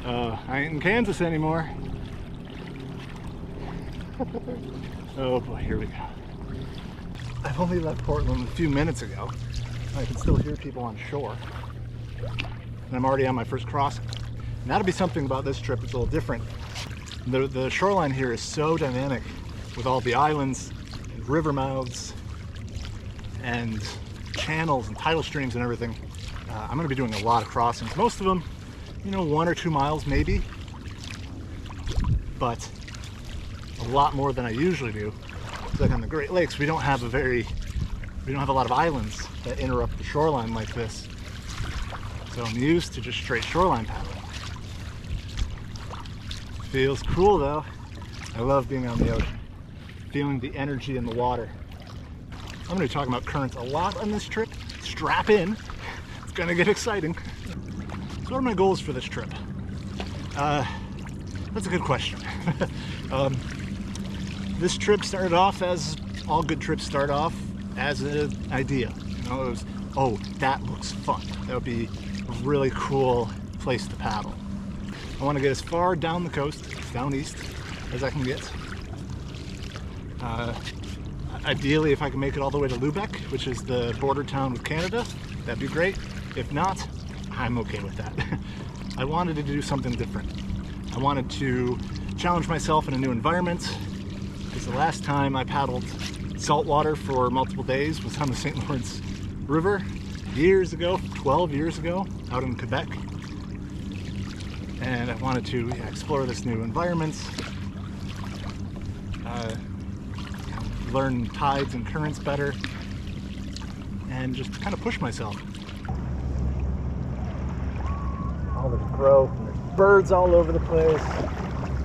I ain't in Kansas anymore. Oh boy, here we go. I've only left Portland a few minutes ago. I can still hear people on shore. And I'm already on my first crossing. And that'll be something about this trip that's a little different. The shoreline here is so dynamic with all the islands and river mouths and channels and tidal streams and everything. I'm going to be doing a lot of crossings. Most of them, you know, 1 or 2 miles maybe, but a lot more than I usually do. It's like on the Great Lakes, we don't have a lot of islands that interrupt the shoreline like this. So I'm used to just straight shoreline paddling. Feels cool though. I love being on the ocean, feeling the energy in the water. I'm going to be talking about currents a lot on this trip. Strap in, it's going to get exciting. So what are my goals for this trip? That's a good question. This trip started off, as all good trips start off, as an idea. You know, it was, oh, that looks fun. That would be a really cool place to paddle. I want to get as far down the coast, down east, as I can get. Ideally, if I can make it all the way to Lubec, which is the border town with Canada, that'd be great. If not, I'm okay with that. I wanted to do something different. I wanted to challenge myself in a new environment, because the last time I paddled saltwater for multiple days was on the St. Lawrence River years ago, 12 years ago, out in Quebec. And I wanted to explore this new environment, learn tides and currents better, and just kind of push myself. Oh, there's growth and there's birds all over the place.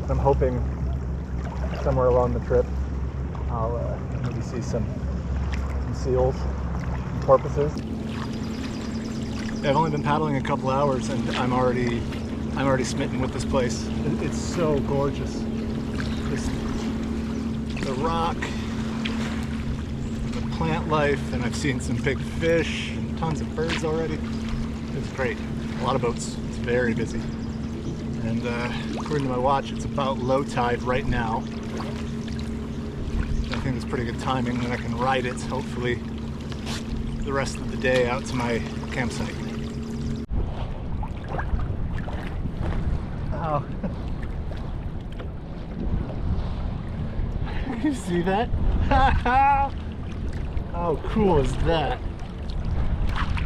I'm hoping somewhere along the trip I'll maybe see some seals, some porpoises. I've only been paddling a couple hours and I'm already smitten with this place. It's so gorgeous. The rock, the plant life, and I've seen some big fish and tons of birds already. It's great. A lot of boats. It's very busy. And according to my watch, it's about low tide right now. I think it's pretty good timing, and I can ride it, hopefully, the rest of the day out to my campsite. Oh. You see that? How cool is that?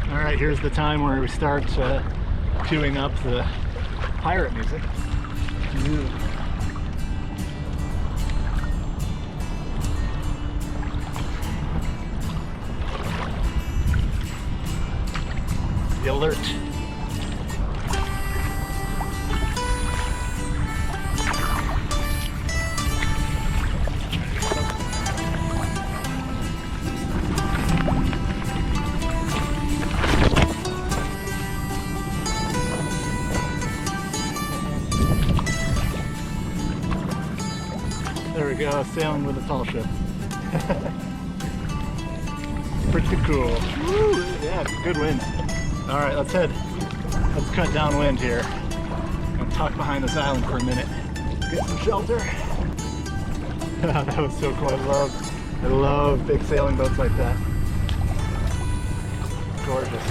Alright, here's the time where we start queuing up the pirate music. The alert. There we go, sailing with a tall ship. Pretty cool. Woo, yeah, good wind. All right, let's head. Let's cut downwind here. I'm gonna tuck behind this island for a minute. Get some shelter. That was so cool. I love big sailing boats like that. Gorgeous.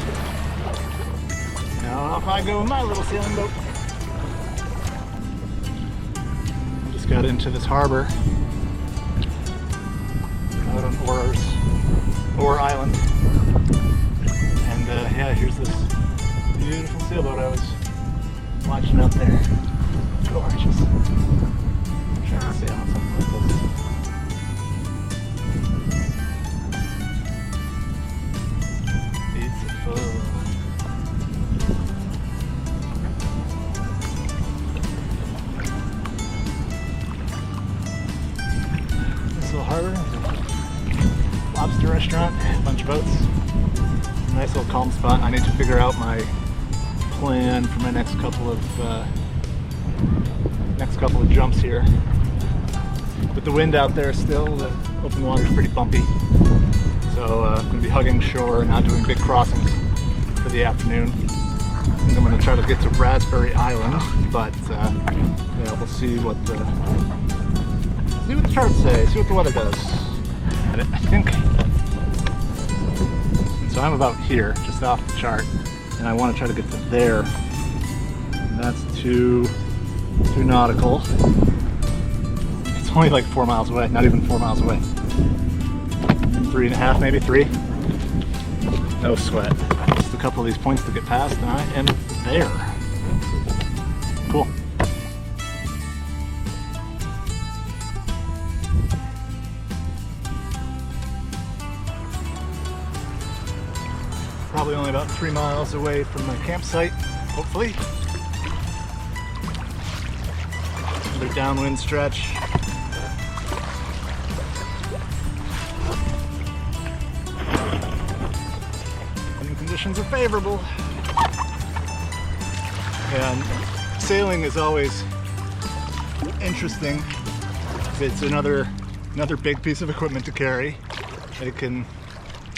Now off I go with my little sailing boat. Just got into this harbor out on Orr Island. And yeah, here's this beautiful sailboat I was watching up there. Gorgeous. I'm trying to sail on something like this. Beautiful. This little harbor, lobster restaurant, a bunch of boats. Nice little calm spot. I need to figure out my plan for my next couple of jumps here. With the wind out there still, the open water is pretty bumpy. So I'm going to be hugging shore and not doing big crossings for the afternoon. think I'm going to try to get to Raspberry Island, but yeah, we'll see what the charts say, see what the weather does. And I think, so I'm about here, just off the chart, and I want to try to get to there. And that's too nautical. It's only like 4 miles away, not even 4 miles away. 3.5, maybe 3. No sweat. Just a couple of these points to get past, and I am there. Cool. Probably only about 3 miles away from my campsite, hopefully. Another downwind stretch. Conditions are favorable, and sailing is always interesting. It's another big piece of equipment to carry. It can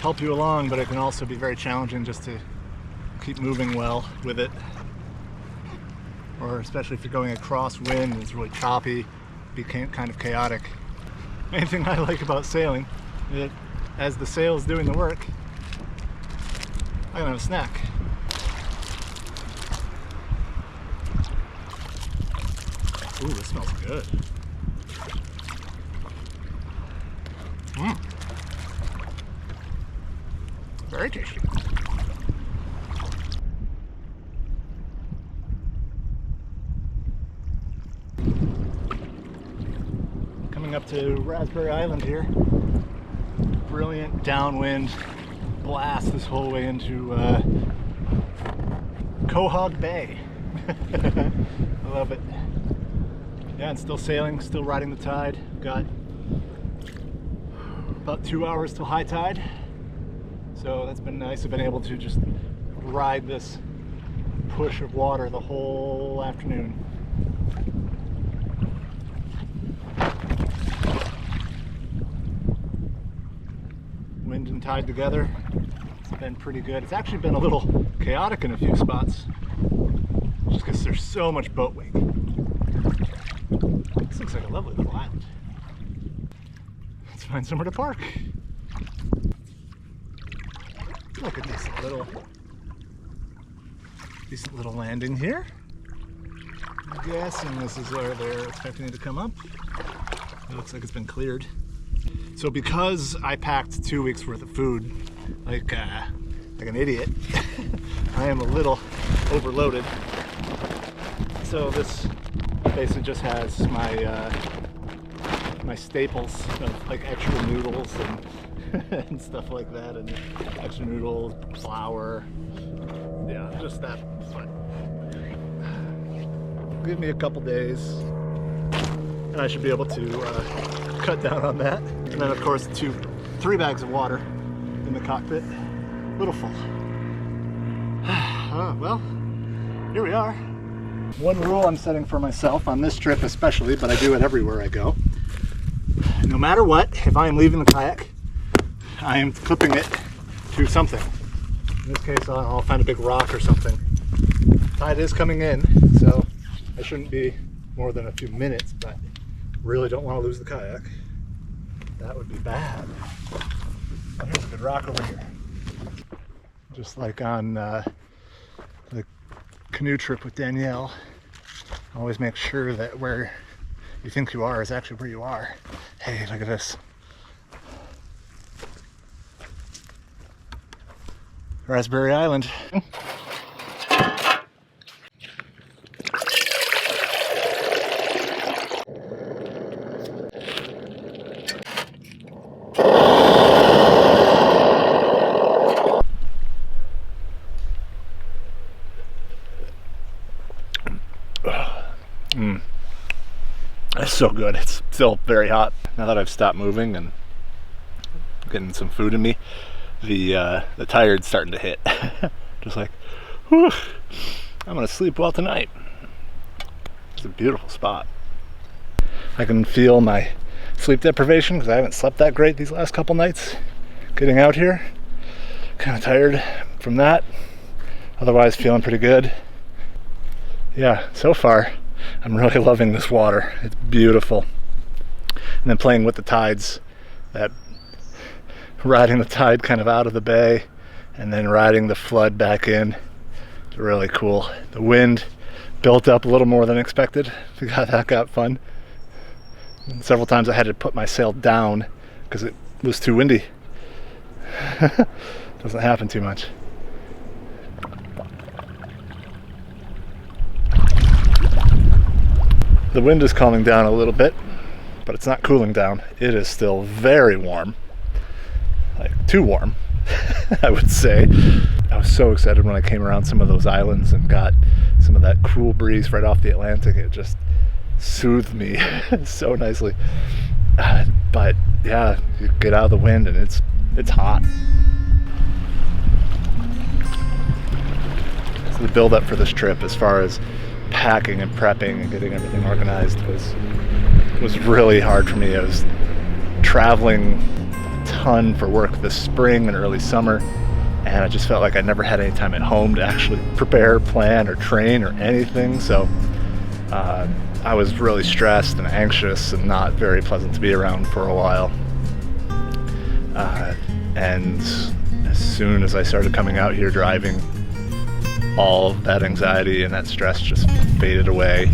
help you along, but it can also be very challenging just to keep moving well with it, or especially if you're going across wind and it's really choppy, be kind of chaotic. Main thing I like about sailing is that as the sail's doing the work, I can have a snack. Ooh, this smells good. Very tasty. Coming up to Raspberry Island here. Brilliant downwind blast this whole way into Quahog Bay. I love it. Yeah, and still sailing, still riding the tide. Got about 2 hours till high tide, so that's been nice. I've been able to just ride this push of water the whole afternoon. Wind and tide together. It's been pretty good. It's actually been a little chaotic in a few spots, just because there's so much boat wake. This looks like a lovely little island. Let's find somewhere to park. Look at this decent little landing here. I'm guessing this is where they're expecting it to come up. It looks like it's been cleared. So because I packed 2 weeks worth of food, like an idiot, I am a little overloaded. So this basically just has my staples of like extra noodles and stuff like that, and extra noodles, flour, yeah, just that. But give me a couple days, and I should be able to cut down on that. And then of course 3 bags of water in the cockpit, a little full. Well, here we are. One rule I'm setting for myself on this trip especially, but I do it everywhere I go. No matter what, if I am leaving the kayak, I am clipping it to something. In this case, I'll find a big rock or something. Tide is coming in, so I shouldn't be more than a few minutes, but really don't want to lose the kayak. That would be bad. Oh, here's a good rock over here. Just like on the canoe trip with Danielle, always make sure that where you think you are is actually where you are. Hey, look at this. Raspberry Island. It's so good. It's still very hot. Now that I've stopped moving and getting some food in me, the tired's starting to hit. Just like, whew, I'm gonna sleep well tonight. It's a beautiful spot. I can feel my sleep deprivation because I haven't slept that great these last couple nights. Getting out here, kind of tired from that. otherwise feeling pretty good. Yeah, so far I'm really loving this water. It's beautiful. And then playing with the tides, that riding the tide kind of out of the bay and then riding the flood back in. It's really cool. The wind built up a little more than expected. That got fun. And several times I had to put my sail down because it was too windy. Doesn't happen too much. The wind is calming down a little bit, but it's not cooling down. It is still very warm, like too warm, I would say. I was so excited when I came around some of those islands and got some of that cool breeze right off the Atlantic. It just soothed me so nicely. But yeah, you get out of the wind and it's hot. So the build up for this trip, as far as packing and prepping and getting everything organized, was really hard for me. I was traveling a ton for work this spring and early summer, and I just felt like I never had any time at home to actually prepare, plan, or train or anything. So I was really stressed and anxious and not very pleasant to be around for a while. And as soon as I started coming out here driving, all of that anxiety and that stress just faded away.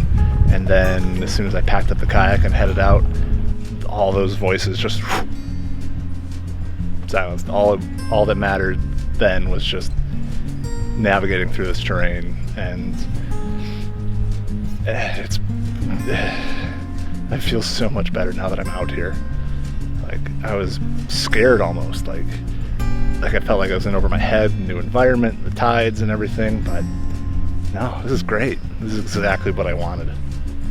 And then as soon as I packed up the kayak and headed out, all those voices just silenced. All that mattered then was just navigating through this terrain, and I feel so much better now that I'm out here. Like, I was scared almost, like I felt like I was in over my head, new environment, the tides and everything, but no, this is great. This is exactly what I wanted,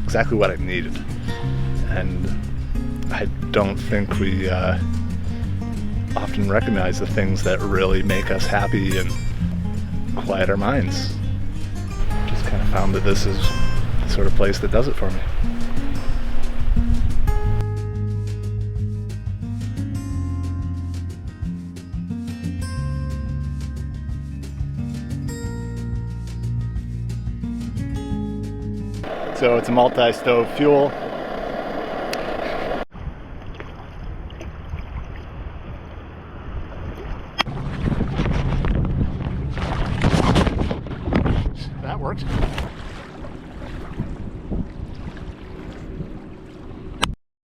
exactly what I needed. And I don't think we often recognize the things that really make us happy and quiet our minds. Just kind of found that this is the sort of place that does it for me. So it's a multi-stove fuel.